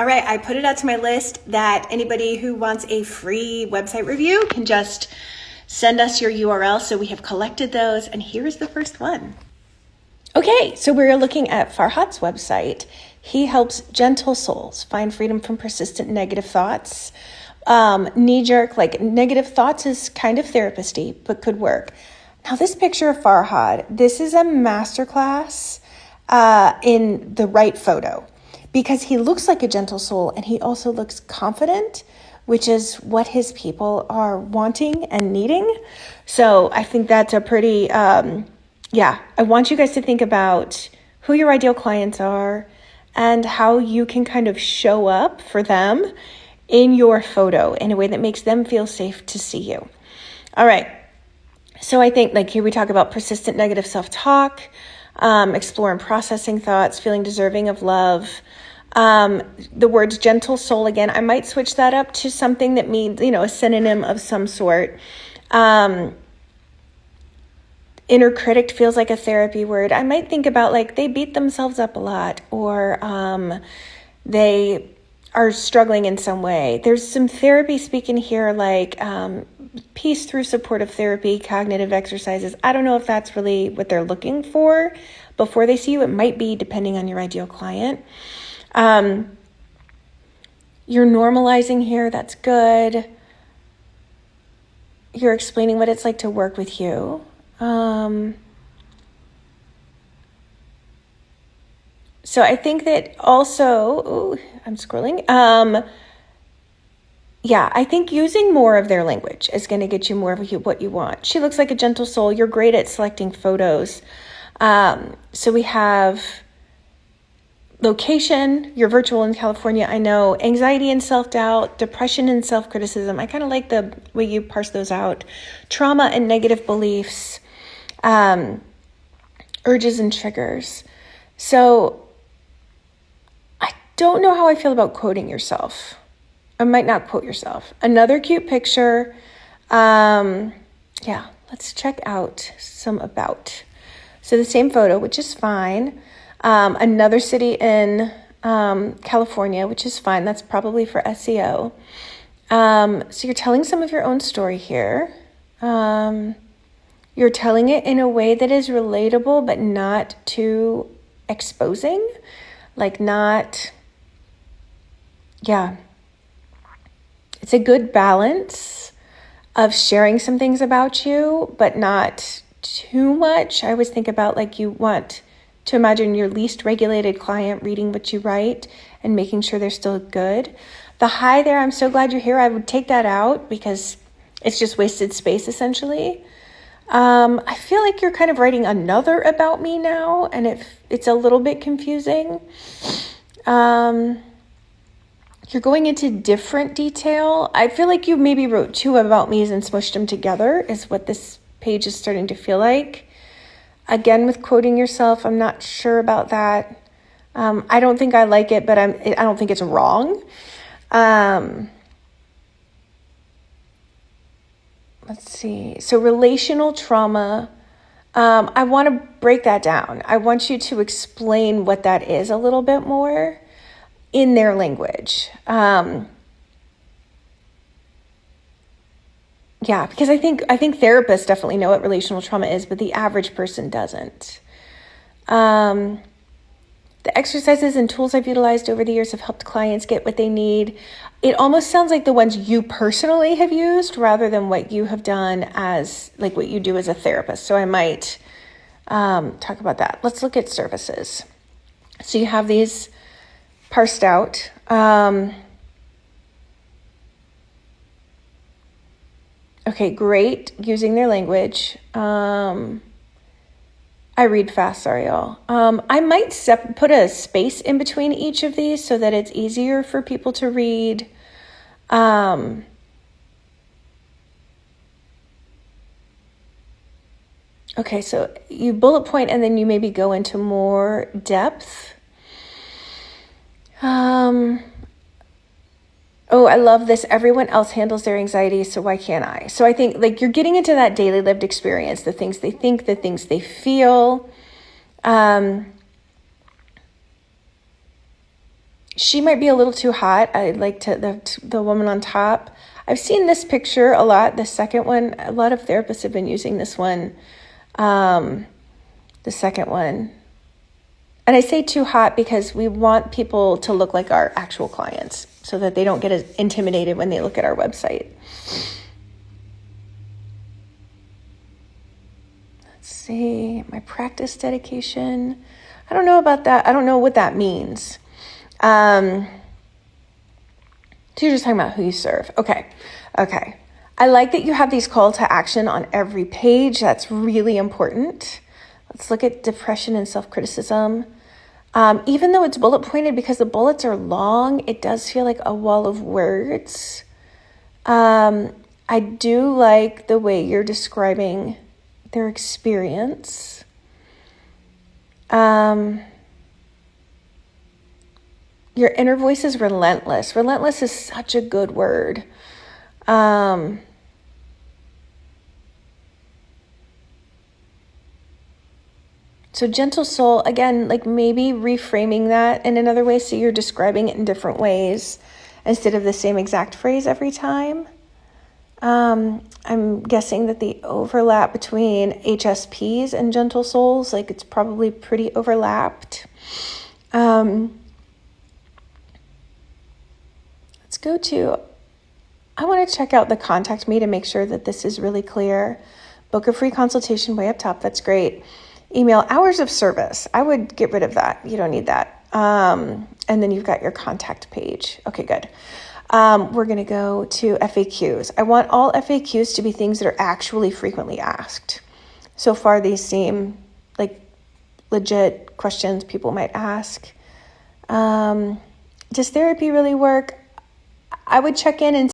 All right, I put it out to my list that anybody who wants a free website review can just send us your URL. So we have collected those, and here's the first one. Okay, so we're looking at Farhad's website. He helps gentle souls find freedom from persistent negative thoughts. Knee-jerk, like negative thoughts is kind of therapist-y, but could work. Now this picture of Farhad, this is a masterclass in the right photo, because he looks like a gentle soul and he also looks confident, which is what his people are wanting and needing. So I think that's a pretty, I want you guys to think about who your ideal clients are and how you can kind of show up for them in your photo in a way that makes them feel safe to see you. All right. So I think like here we talk about persistent negative self-talk, exploring processing thoughts, feeling deserving of love. The words gentle soul, again, I might switch that up to something that means, a synonym of some sort. Inner critic feels like a therapy word. I might think about like they beat themselves up a lot, or they are struggling in some way. There's some therapy speaking here, like peace through supportive therapy, cognitive exercises. I don't know if that's really what they're looking for before they see you. It might be, depending on your ideal client. You're normalizing here. That's good. You're explaining what it's like to work with you. So I think that also, I'm scrolling. I think using more of their language is going to get you more of what you want. She looks like a gentle soul. You're great at selecting photos. So we have location, you're virtual in California, I know. Anxiety and self-doubt, depression and self-criticism. I kind of like the way you parse those out. Trauma and negative beliefs, urges and triggers. So I don't know how I feel about quoting yourself. I might not quote yourself. Another cute picture. Let's check out some about. So the same photo, which is fine. Another city in California, which is fine. That's probably for SEO. So you're telling some of your own story here. You're telling it in a way that is relatable, but not too exposing. It's a good balance of sharing some things about you, but not too much. I always think about like you want to imagine your least regulated client reading what you write and making sure they're still good. The hi there, I'm so glad you're here. I would take that out because it's just wasted space essentially. I feel like you're kind of writing another about me now, and it's a little bit confusing. You're going into different detail. I feel like you maybe wrote two about me's and smushed them together is what this page is starting to feel like. Again, with quoting yourself, I'm not sure about that. I don't think I like it, but I don't think it's wrong. Let's see. So relational trauma, I want to break that down. I want you to explain what that is a little bit more in their language. Because I think therapists definitely know what relational trauma is, but the average person doesn't. The exercises and tools I've utilized over the years have helped clients get what they need. It almost sounds like the ones you personally have used rather than what you have done as, like what you do as a therapist. So I might talk about that. Let's look at services. So you have these parsed out. Okay, great. Using their language. I read fast, sorry, y'all. I might put a space in between each of these so that it's easier for people to read. Okay, so you bullet point and then you maybe go into more depth. Oh, I love this. Everyone else handles their anxiety, so why can't I? So I think like you're getting into that daily lived experience, the things they think, the things they feel. she might be a little too hot. I like the woman on top. I've seen this picture a lot, the second one. A lot of therapists have been using this one, the second one. And I say too hot because we want people to look like our actual clients so that they don't get as intimidated when they look at our website. Let's see, my practice dedication. I don't know about that. I don't know what that means. So you're just talking about who you serve. Okay. I like that you have these call to action on every page. That's really important. Let's look at depression and self-criticism. Even though it's bullet pointed, because the bullets are long, it does feel like a wall of words. I do like the way you're describing their experience. Your inner voice is relentless. Relentless is such a good word. So gentle soul, again, like maybe reframing that in another way so you're describing it in different ways instead of the same exact phrase every time. I'm guessing that the overlap between HSPs and gentle souls, like it's probably pretty overlapped. Let's go to, I want to check out the contact me to make sure that this is really clear. Book a free consultation way up top. That's great. Email hours of service. I would get rid of that. You don't need that. And then you've got your contact page. Okay, good. We're going to go to FAQs. I want all FAQs to be things that are actually frequently asked. So far, these seem like legit questions people might ask. Does therapy really work? I would check in and